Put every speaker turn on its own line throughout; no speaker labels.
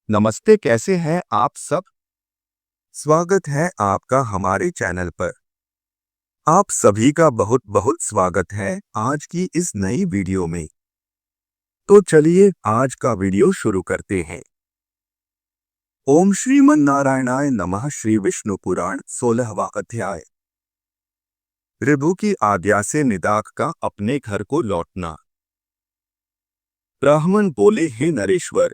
नमस्ते, कैसे हैं आप सब। स्वागत है आपका हमारे चैनल पर। आप सभी का बहुत बहुत स्वागत है आज की इस नई वीडियो में। तो चलिए आज का वीडियो शुरू करते हैं। ओम श्रीमन्नारायणाय नमः। श्री विष्णु पुराण 16वां अध्याय। ऋभु की आज्ञा से निदाघ का अपने घर को लौटना। ब्राह्मण बोले, हे नरेश्वर,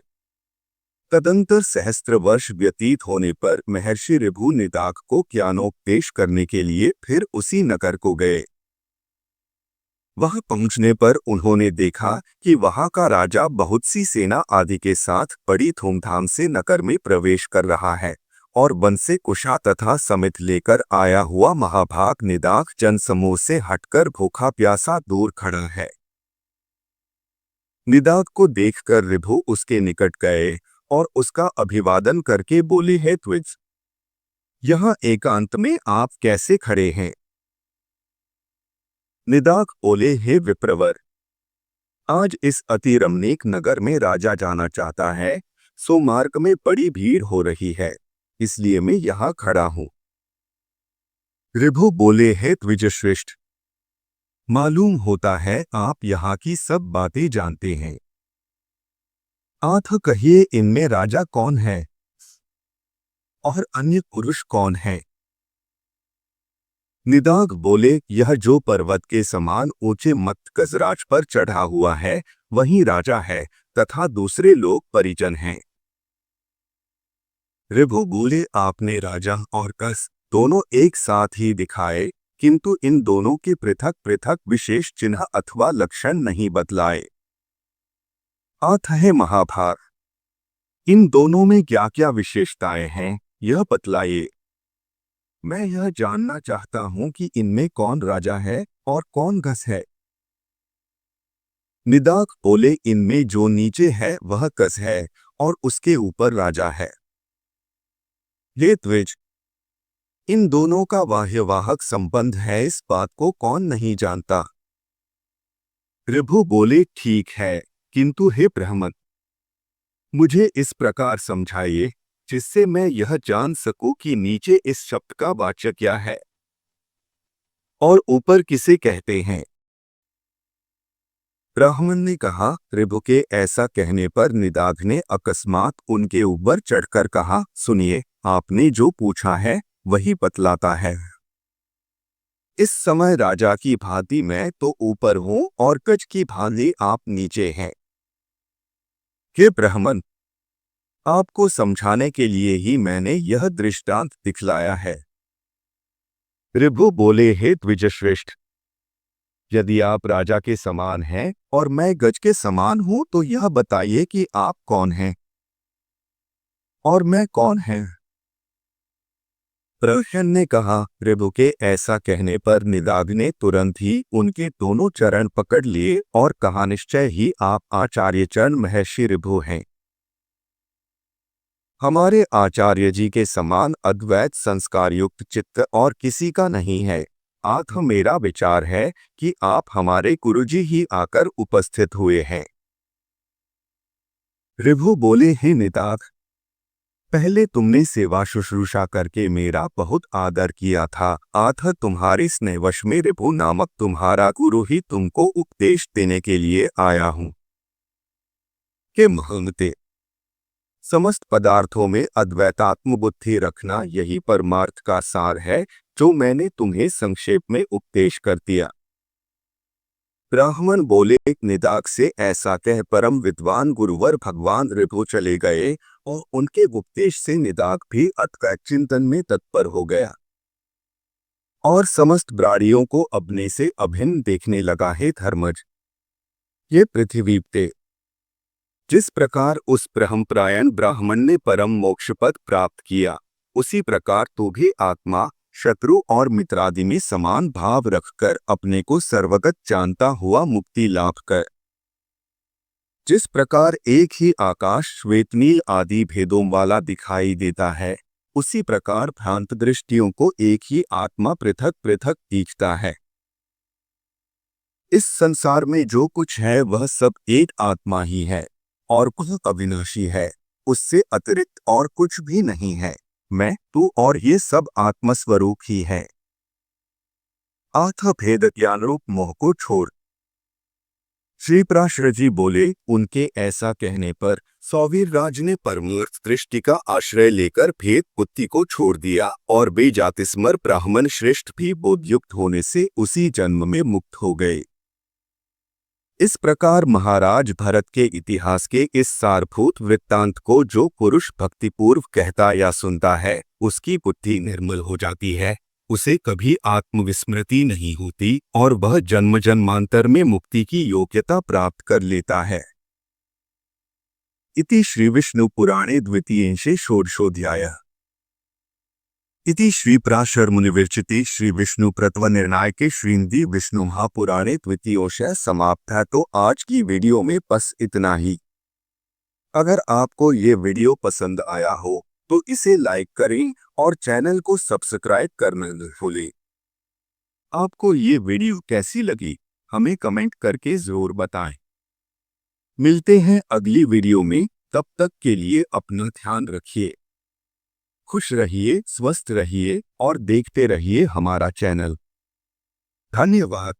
तदंतर सहस्त्र वर्ष व्यतीत होने पर महर्षि ऋभु निदाघ को ज्ञानोपदेश करने के लिए फिर उसी नगर को गए। वहां पहुंचने पर उन्होंने देखा कि वहां का राजा बहुत सी सेना आदि के साथ बड़ी धूमधाम से नगर में प्रवेश कर रहा है और वन से कुशा तथा समित लेकर आया हुआ महाभाग निदाघ जनसमूह से हटकर भूखा प्यासा दूर खड़ा है। निदाघ को देखकर ऋभु उसके निकट गए और उसका अभिवादन करके बोले, हे द्विज, यहाँ एकांत में आप कैसे खड़े हैं। निदाघ बोले, हे विप्रवर, आज इस अति रमणीक नगर में राजा जाना चाहता है, सो मार्ग में बड़ी भीड़ हो रही है, इसलिए मैं यहाँ खड़ा हूँ। ऋभु बोले, हे द्विजश्रेष्ठ, मालूम होता है आप यहाँ की सब बातें जानते हैं। आठ कहिए, इनमें राजा कौन है और अन्य पुरुष कौन है। निदाघ बोले, यह जो पर्वत के समान ऊंचे मत्त गजराज पर चढ़ा हुआ है वही राजा है तथा दूसरे लोग परिजन हैं। ऋभु बोले, आपने राजा और कस दोनों एक साथ ही दिखाए, किंतु इन दोनों के पृथक पृथक विशेष चिन्ह अथवा लक्षण नहीं बतलाए। आठ है महाभाग, इन दोनों में क्या क्या विशेषताएं हैं यह बतलाइए। मैं यह जानना चाहता हूं कि इनमें कौन राजा है और कौन घस है। निदाघ बोले, इनमें जो नीचे है वह कस है और उसके ऊपर राजा है। हे द्विज, इन दोनों का वाह्यवाहक संबंध है, इस बात को कौन नहीं जानता। ऋभु बोले, ठीक है, किंतु हे ब्राह्मण, मुझे इस प्रकार समझाइए जिससे मैं यह जान सकूं कि नीचे इस शब्द का वाचक क्या है और ऊपर किसे कहते हैं। ब्राह्मण ने कहा। ऋभु के ऐसा कहने पर निदाघ ने अकस्मात उनके ऊपर चढ़कर कहा, सुनिए, आपने जो पूछा है वही बतलाता है। इस समय राजा की भांति मैं तो ऊपर हूं और गज की भांति आप नीचे हैं। हे ब्राह्मण, आपको समझाने के लिए ही मैंने यह दृष्टांत दिखलाया है। ऋभु बोले, हे द्विजश्रेष्ठ, यदि आप राजा के समान हैं और मैं गज के समान हूं तो यह बताइए कि आप कौन हैं और मैं कौन है। प्रहसन ने कहा। ऋभु के ऐसा कहने पर निदाघ ने तुरंत ही उनके दोनों चरण पकड़ लिए और कहा, निश्चय ही आप आचार्य चरण महर्षि ऋभु हैं। हमारे आचार्य जी के समान अद्वैत संस्कार युक्त चित्त और किसी का नहीं है। आत्म मेरा विचार है कि आप हमारे गुरुजी ही आकर उपस्थित हुए हैं। ऋभु बोले, हे निदाघ, पहले तुमने सेवा शुश्रूषा करके मेरा बहुत आदर किया था। आठ तुम्हारे स्नेहवश में ऋभु नामक तुम्हारा गुरु ही तुमको उपदेश देने के लिए आया हूं। के महंते, समस्त पदार्थों में अद्वैतात्म बुद्धि रखना यही परमार्थ का सार है जो मैंने तुम्हें संक्षेप में उपदेश कर दिया। ब्राह्मण बोले, निदाघ से ऐसा कह परम विद्वान गुरुवर भगवान ऋभु चले गए और उनके उपदेश से निदाघ भी अद्वैत चिंतन में तत्पर हो गया और समस्त प्राणियों को अपने से अभिन्न देखने लगा। हे धर्मज, ये पृथ्वी पे जिस प्रकार उस ब्रह्मपरायण ब्राह्मण ने परम मोक्ष पद प्राप्त किया, उसी प्रकार तू भी आत्मा, शत्रु और मित्रादि में समान भाव रखकर अपने को सर्वगत जानता हुआ मुक्ति लाभ कर। जिस प्रकार एक ही आकाश श्वेत नील आदि भेदों वाला दिखाई देता है, उसी प्रकार भ्रांत दृष्टियों को एक ही आत्मा पृथक पृथक दिखता है। इस संसार में जो कुछ है वह सब एक आत्मा ही है और वह अविनाशी है उससे अतिरिक्त और कुछ भी नहीं है। मैं, तू और ये सब आत्मस्वरूप ही है। आठ भेद ज्ञान रूप मोह को छोड़। श्री पराशर जी बोले, उनके ऐसा कहने पर सौवीर राज ने परमूर्त दृष्टि का आश्रय लेकर भेद बुद्धि को छोड़ दिया और वे जातिस्मर ब्राह्मण श्रेष्ठ भी बोधयुक्त होने से उसी जन्म में मुक्त हो गए। इस प्रकार महाराज भरत के इतिहास के इस सारभूत वृत्तांत को जो पुरुष भक्तिपूर्व कहता या सुनता है, उसकी बुद्धि निर्मल हो जाती है, उसे कभी आत्मविस्मृति नहीं होती और वह जन्म जन्मांतर में मुक्ति की योग्यता प्राप्त कर लेता है। इति श्री विष्णु पुराणे द्वितीयेंशे षोडशोऽध्यायः। इति श्री पराशर मुनि विरचिते श्री विष्णु प्रत्व निर्णायके श्रीमद् विष्णु महापुराणे द्वितीयोऽध्याय समाप्त है। तो आज की वीडियो में बस इतना ही। अगर आपको ये वीडियो पसंद आया हो तो इसे लाइक करें और चैनल को सब्सक्राइब करना न भूलें। आपको ये वीडियो कैसी लगी हमें कमेंट करके जरूर बताएं। मिलते हैं अगली वीडियो में, तब तक के लिए अपना ध्यान रखिए, खुश रहिए, स्वस्थ रहिए और देखते रहिए हमारा चैनल। धन्यवाद।